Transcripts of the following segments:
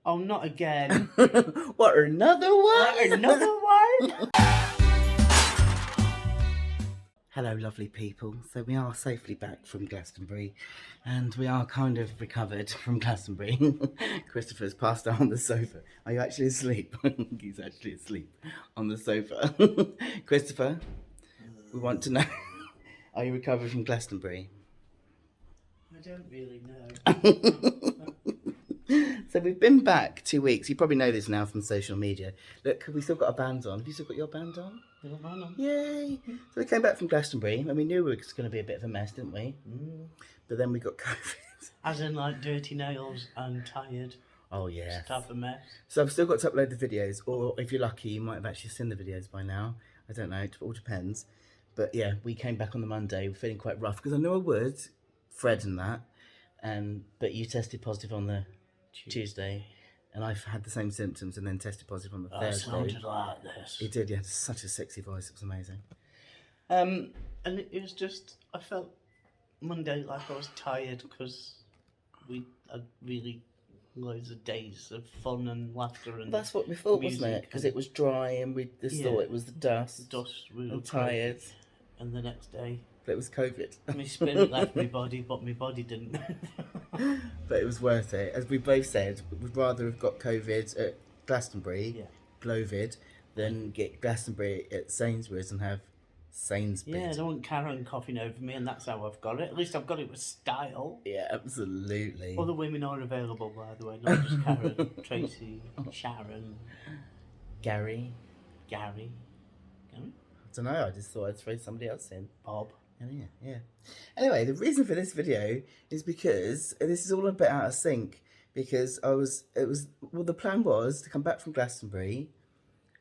Oh, not again. What, another one? Another one? Hello, lovely people. So we are safely back from Glastonbury, and we are kind of recovered from Glastonbury. Christopher's passed out on the sofa. Are you actually asleep? He's actually asleep on the sofa. Christopher, we want to know, are you recovered from Glastonbury? I don't really know. So we've been back 2 weeks. You probably know this now from social media. Look, we still got our bands on. Have you still got your band on? Got mine on. Yay! So we came back from Glastonbury, and we knew it was going to be a bit of a mess, didn't we? But then we got COVID. As in, like, dirty nails and tired. Oh, yeah. Type of mess. So I've still got to upload the videos, or if you're lucky, you might have actually seen the videos by now. I don't know, it all depends. But yeah, we came back on the Monday. We're feeling quite rough, because I know I would, Fred and that. But you tested positive on the Tuesday, and I've had the same symptoms and then tested positive on the Thursday. Sounded like this. It did, yeah. Such a sexy voice. It was amazing. And it was just, I felt Monday like I was tired because we had really loads of days of fun and laughter and That's what we thought, wasn't it? Because it was dry and we just thought it was the dust. We were tired. And the next day, but it was COVID. My spirit left my body, but my body didn't. But it was worth it. As we both said, we'd rather have got COVID at Glastonbury, Glovid, than get Glastonbury at Sainsbury's and have Sainsbury's. Yeah, I don't want Karen coughing over me, and that's how I've got it. At least I've got it with style. Yeah, absolutely. Other women are available, by the way, not just Karen, Tracy, Sharon, Gary. Gary? I don't know, I just thought I'd throw somebody else in. Bob. Yeah. Anyway, the reason for this video is because this is all a bit out of sync. Because the plan was to come back from Glastonbury,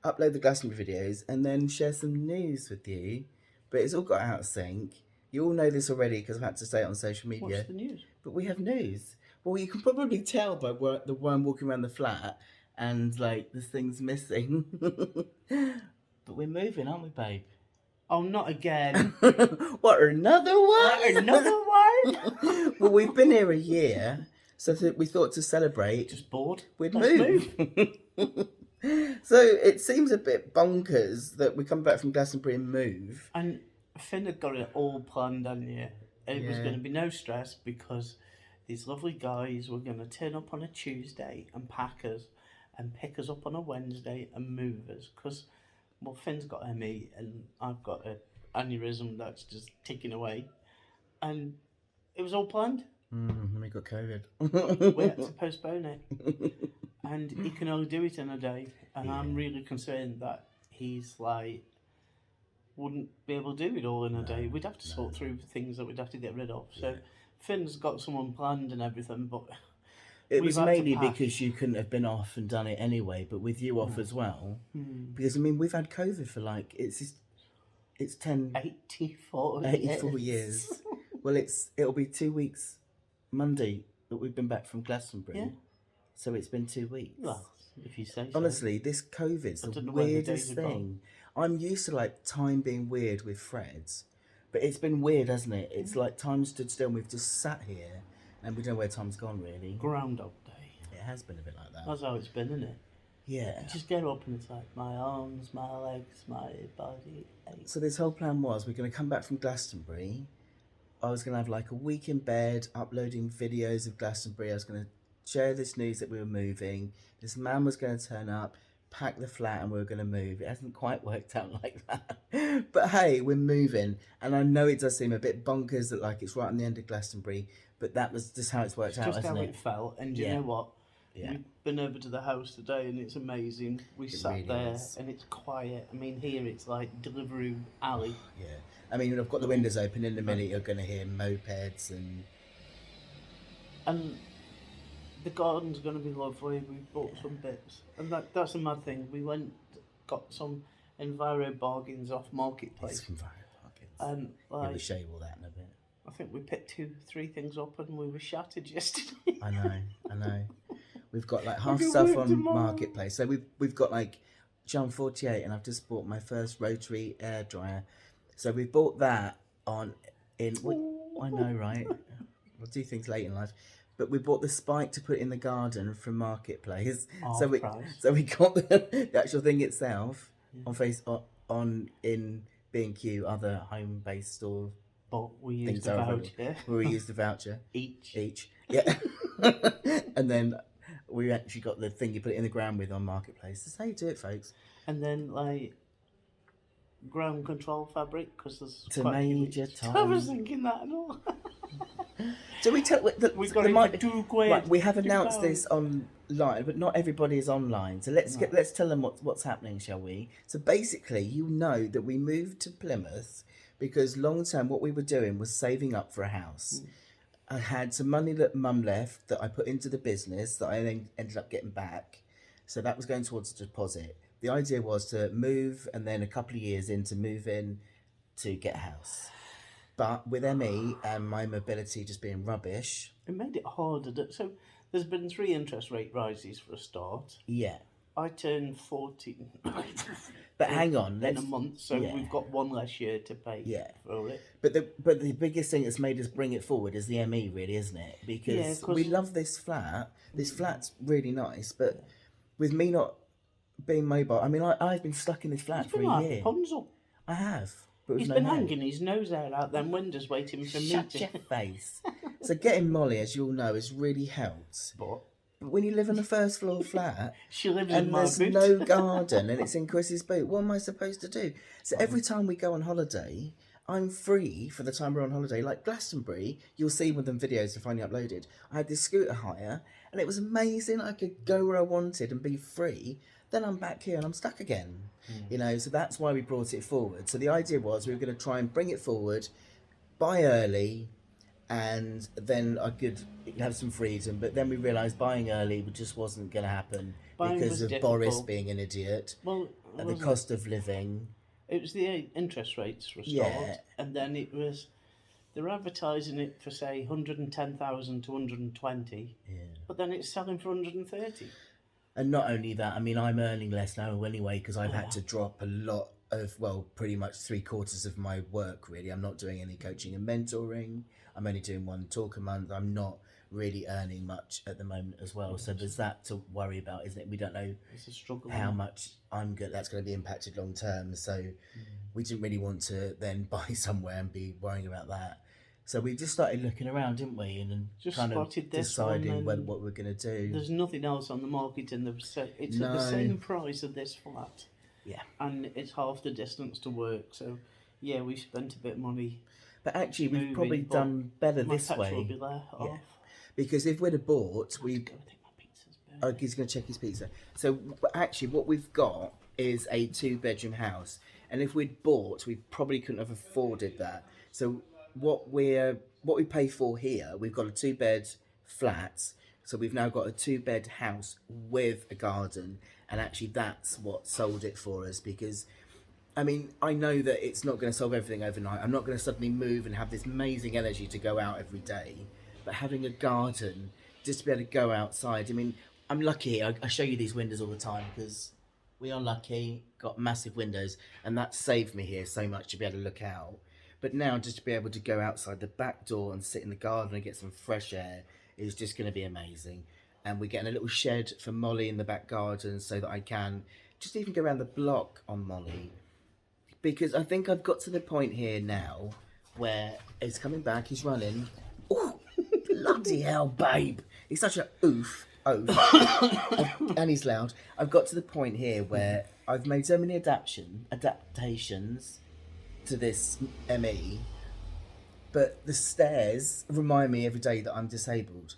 upload the Glastonbury videos, and then share some news with you. But it's all got out of sync. You all know this already because I've had to say it on social media. What's the news? But we have news. Well, you can probably tell by the one walking around the flat and like this thing's missing. But we're moving, aren't we, babe? Oh, not again. What, another one? Another one? Well, we've been here a year, so we thought to celebrate. Just bored. We'd Let's move. So it seems a bit bonkers that we come back from Glastonbury and move. And Finn had got it all planned, hadn't you? It was going to be no stress because these lovely guys were going to turn up on a Tuesday and pack us and pick us up on a Wednesday and move us because... Well, Finn's got ME and I've got an aneurysm that's just ticking away. And it was all planned. We got COVID. We had to postpone it. And he can only do it in a day. And I'm really concerned that he's like, wouldn't be able to do it all in a day. We'd have to sort through things that we'd have to get rid of. So Finn's got someone planned and everything, but... It was mainly because you couldn't have been off and done it anyway, but with you off as well. Because, I mean, we've had COVID for like, it's 84 years. Well, it'll be 2 weeks Monday that we've been back from Glastonbury. Yeah. So it's been 2 weeks. Well, if you say so. Honestly, this COVID's the weirdest thing. I'm used to like time being weird with Fred's, but it's been weird, hasn't it? It's like time stood still and we've just sat here. And we don't know where time's gone, really. Groundhog Day. It has been a bit like that. That's how it's been, isn't it? Yeah. You just get up and it's like, my arms, my legs, my body aches. So this whole plan was, we're going to come back from Glastonbury. I was going to have like a week in bed, uploading videos of Glastonbury. I was going to share this news that we were moving. This man was going to turn up, pack the flat, and we were going to move. It hasn't quite worked out like that. But hey, we're moving. And I know it does seem a bit bonkers that like it's right on the end of Glastonbury. But that was just how it's worked out, just hasn't how it? it felt. And you know what? Yeah. We've been over to the house today and it's amazing. We sat really there and it's quiet. I mean, here it's like Deliveroo alley. Yeah. I mean, I've got the windows open. In a minute, you're going to hear mopeds and... And the garden's going to be lovely. We bought some bits. And that's a mad thing. We got some Enviro bargains off Marketplace. It's Enviro bargains. We'll show you all that in a bit. I think we picked 2-3 things up and we were shattered yesterday. I know. We've got like half stuff on Marketplace. So we've got like John 48 and I've just bought my first rotary air dryer. So we bought that I know, right? We'll do things late in life. but we bought the spike to put in the garden from Marketplace. Half price. So we got the actual thing itself on in B&Q, other home-based store. But we used Things a are available. voucher. We used a voucher Each. Yeah. And then we actually got the thing you put it in the ground with on Marketplace. That's how you do it, folks. And then, like, ground control fabric, because there's To quite a few Major weeks. Tom. I was thinking that and all. So we tell We got it for £2. Right, we have announced £2. this online, but not everybody is online. So let's tell them what's happening, shall we? So basically, you know that we moved to Plymouth because long term what we were doing was saving up for a house. I had some money that Mum left that I put into the business that I then ended up getting back. So that was going towards a deposit. The idea was to move and then a couple of years in to move in to get a house. But with ME and my mobility just being rubbish. It made it harder. So there's been 3 interest rate rises for a start. Yeah. I turned 14. But hang on, in a month, so we've got 1 less year to pay for it. But the biggest thing that's made us bring it forward is the ME, really, isn't it? Because we love this flat. This flat's really nice, but with me not being mobile, I mean, I've been stuck in this flat for a year. Rapunzel. I have. But He's been hanging his nose out them windows waiting for me Shut to... your face. So getting Molly, as you all know, has really helped. But when you live in a first floor flat she lives and in my there's boot. no garden and it's in Chris's boot, what am I supposed to do? So every time we go on holiday, I'm free for the time we're on holiday. Like Glastonbury, you'll see with them videos are finally uploaded. I had this scooter hire and it was amazing. I could go where I wanted and be free. Then I'm back here and I'm stuck again. You know, so that's why we brought it forward. So the idea was we were going to try and bring it forward, buy early, and then I could have some freedom. But then we realised buying early just wasn't going to happen because of Boris being an idiot, and the cost of living. It was the interest rates for a start, and then it was... They're advertising it for, say, 110,000 to 120, but then it's selling for 130. And not only that, I mean, I'm earning less now anyway because I've had to drop a lot of, well, pretty much 3/4 of my work, really. I'm not doing any coaching and mentoring. I'm only doing 1 talk a month. I'm not really earning much at the moment as well. So there's that to worry about, isn't it? We don't know how much that's going to be impacted long term. So we didn't really want to then buy somewhere and be worrying about that. So we just started looking around, didn't we? And then just kind of deciding what we're going to do. There's nothing else on the market in it's at the same price of this flat. Yeah. And it's half the distance to work. So, yeah, we spent a bit of money. But actually, we've probably done better this way. Will be there off. Because if we'd have bought, he's going to check his pizza. So actually, what we've got is a 2-bedroom house. And if we'd bought, we probably couldn't have afforded that. So what we pay for here, we've got a 2-bed flat, so we've now got a 2-bed house with a garden, and actually that's what sold it for us. Because I mean, I know that it's not going to solve everything overnight. I'm not going to suddenly move and have this amazing energy to go out every day, but having a garden, just to be able to go outside. I mean, I'm lucky. I show you these windows all the time because we are lucky, got massive windows, and that saved me here so much to be able to look out. But now just to be able to go outside the back door and sit in the garden and get some fresh air is just going to be amazing. And we're getting a little shed for Molly in the back garden so that I can just even go around the block on Molly. Because I think I've got to the point here now where he's coming back, he's running. Oh, bloody hell, babe. He's such a oof. And he's loud. I've got to the point here where I've made so many adaptations to this ME, but the stairs remind me every day that I'm disabled.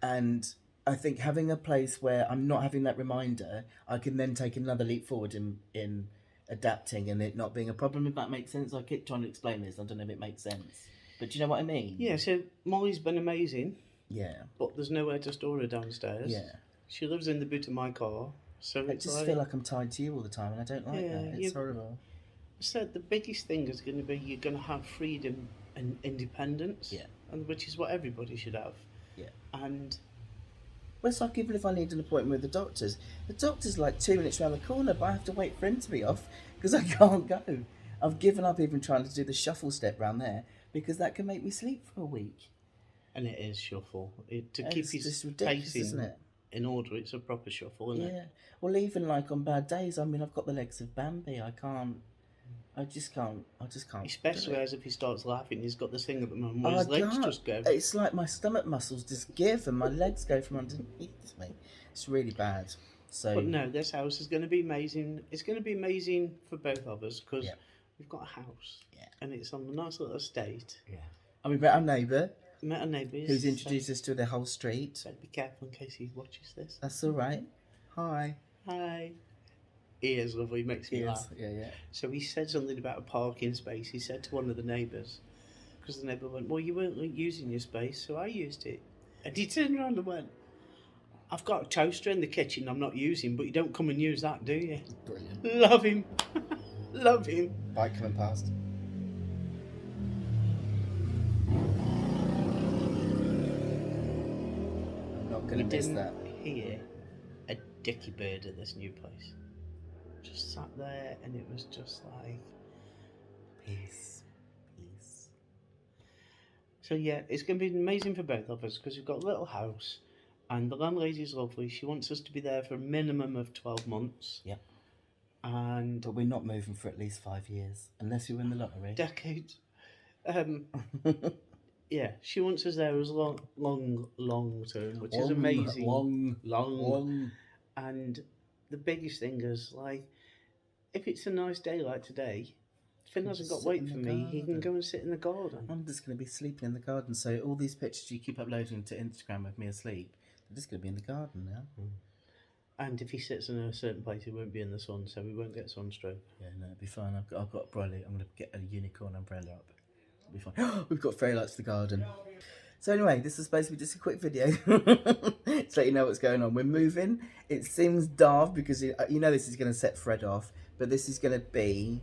And I think having a place where I'm not having that reminder, I can then take another leap forward in adapting and it not being a problem, if that makes sense. I keep trying to explain this, I don't know if it makes sense. But do you know what I mean? Yeah, so Molly's been amazing. Yeah. But there's nowhere to store her downstairs. Yeah. She lives in the boot of my car. So I just feel like I'm tied to you all the time and I don't like that. It's horrible. So the biggest thing is going to be you're going to have freedom and independence. Yeah. And which is what everybody should have. Yeah. And... well, it's like even if I need an appointment with the doctor's like 2 minutes around the corner, but I have to wait for him to be off because I can't go. I've given up even trying to do the shuffle step round there because that can make me sleep for a week. And it is shuffle. To It's keep his just ridiculous, pacing isn't it? in order, it's a proper shuffle, isn't it? Yeah. Well, even like on bad days, I mean, I've got the legs of Bambi. I just can't. Especially do it. as if he starts laughing, he's got this thing at the moment Oh, where his I legs can't. just go. It's like my stomach muscles just give and my legs go from underneath me. It's really bad. So, But no, this house is going to be amazing. It's going to be amazing for both of us because we've got a house. Yeah. And it's on a nice little estate. yeah. And we met our neighbour Met our neighbours. who's introduced us to the whole street. So be careful in case he watches this. That's all right. Hi. Hi. He is lovely, he makes me laugh. Yeah. So he said something about a parking space. He said to one of the neighbours, because the neighbour went, well, you weren't using your space, so I used it. And he turned around and went, I've got a toaster in the kitchen I'm not using, but you don't come and use that, do you? Brilliant. Love him. Love him. Bike coming past. I'm not going to miss that. Hear a dicky bird at this new place. Just sat there and it was just like Peace. so yeah, it's going to be amazing for both of us because we've got a little house and the landlady's lovely. She wants us to be there for a minimum of 12 months. Yep. And But we're not moving for at least 5 years, unless you win the lottery. decades. Yeah, she wants us there as long term, which is amazing. Long. And the biggest thing is, like, if it's a nice day like today, Finn hasn't got to wait for me. He can go and sit in the garden. I'm just going to be sleeping in the garden. So all these pictures you keep uploading to Instagram of me asleep, they're just going to be in the garden now. And if he sits in a certain place, he won't be in the sun, so we won't get sunstroke. Yeah, no, it'll be fine. I've got a brolly. I'm going to get a unicorn umbrella up. It'll be fine. We've got fairy lights for the garden. So anyway, this is supposed to be just a quick video to let you know what's going on. We're moving. It seems daft because you know this is going to set Fred off, but this is going to be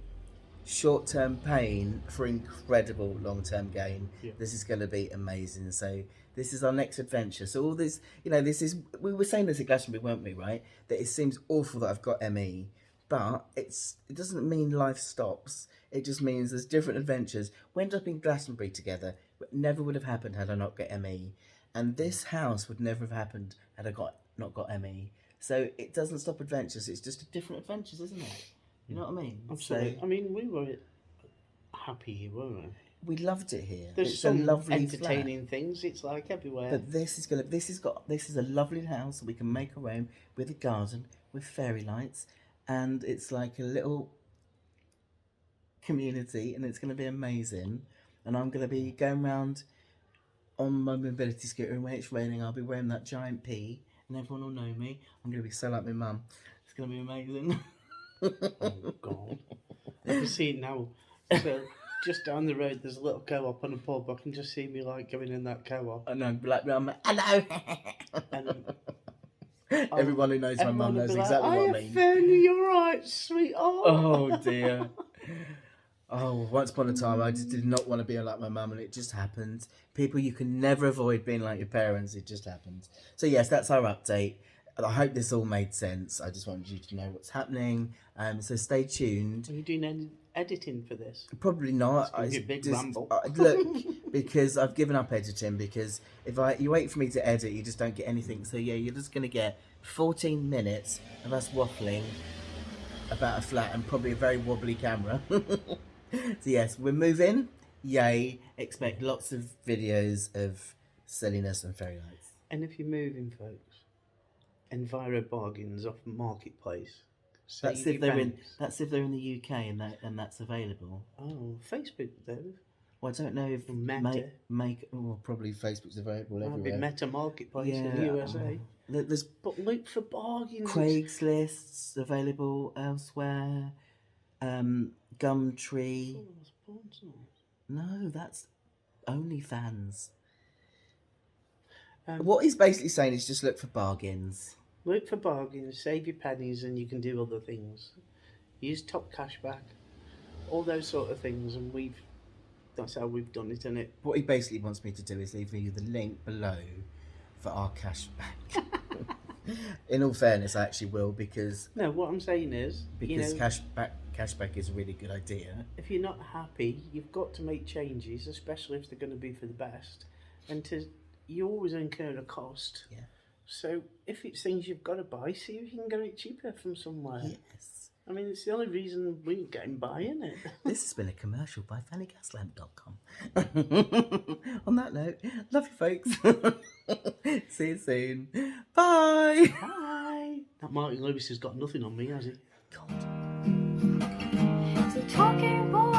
short-term pain for incredible long-term gain. Yeah. This is going to be amazing. So this is our next adventure. So all this, this is, we were saying this at Glastonbury, weren't we, right? That it seems awful that I've got ME, but it doesn't mean life stops. It just means there's different adventures. We ended up in Glastonbury together. It never would have happened had I not got ME. And this house would never have happened had I not got ME. So it doesn't stop adventures. It's just a different adventures, isn't it? You know what I mean? Absolutely. So, I mean, we were happy, weren't we? we loved it here. There's it's some a lovely entertaining flat. things. It's like everywhere. But this is a lovely house that we can make our own with a garden with fairy lights, and it's like a little community, and it's going to be amazing. And I'm going to be going around on my mobility scooter, and when it's raining, I'll be wearing that giant P, and everyone will know me. I'm going to be so like my mum. It's going to be amazing. Oh God! I can see it now. So just down the road, there's a little co-op and a pub. I can just see me like going in that co-op. I know, like I'm hello. And Everyone who knows my mum knows exactly what I mean. Finlay, you're right, sweet. Oh dear. Oh, once upon a time, I just did not want to be like my mum, and it just happened. People, you can never avoid being like your parents. It just happens. So yes, that's our update. I hope this all made sense. I just wanted you to know what's happening. So stay tuned. Are you doing any editing for this? Probably not. It's gonna be a big ramble. Look, because I've given up editing. Because if you wait for me to edit, you just don't get anything. So yeah, you're just gonna get 14 minutes of us waffling about a flat and probably a very wobbly camera. So yes, we're moving. Yay! Expect lots of videos of silliness and fairy lights. And if you're moving, folks, Enviro bargains off Marketplace. That's if they're in the UK and that's available. Oh, Facebook though. Well, I don't know if Meta. probably Facebook's available Might be everywhere. Meta Marketplace in the USA. There's But look for bargains. Craigslist's available elsewhere. Gumtree. Oh, that's porn songs. No, that's OnlyFans. Um, What he's basically saying is just look for bargains. Look for bargains, save your pennies, and you can do other things. Use top cashback, all those sort of things, and that's how we've done it, innit? What he basically wants me to do is leave you the link below for our cashback. In all fairness, I actually will because No, what I'm saying is, cashback is a really good idea. if you're not happy, you've got to make changes, especially if they're going to be for the best, and to you always incur a cost. Yeah. So if it's things you've got to buy, see if you can get it cheaper from somewhere. Yes. I mean, it's the only reason we're getting by, isn't it? This has been a commercial by FannyGaslamp.com. On that note, love you folks. See you soon. Bye. Bye. That Martin Lewis has got nothing on me, has he? God. It's a talking boy.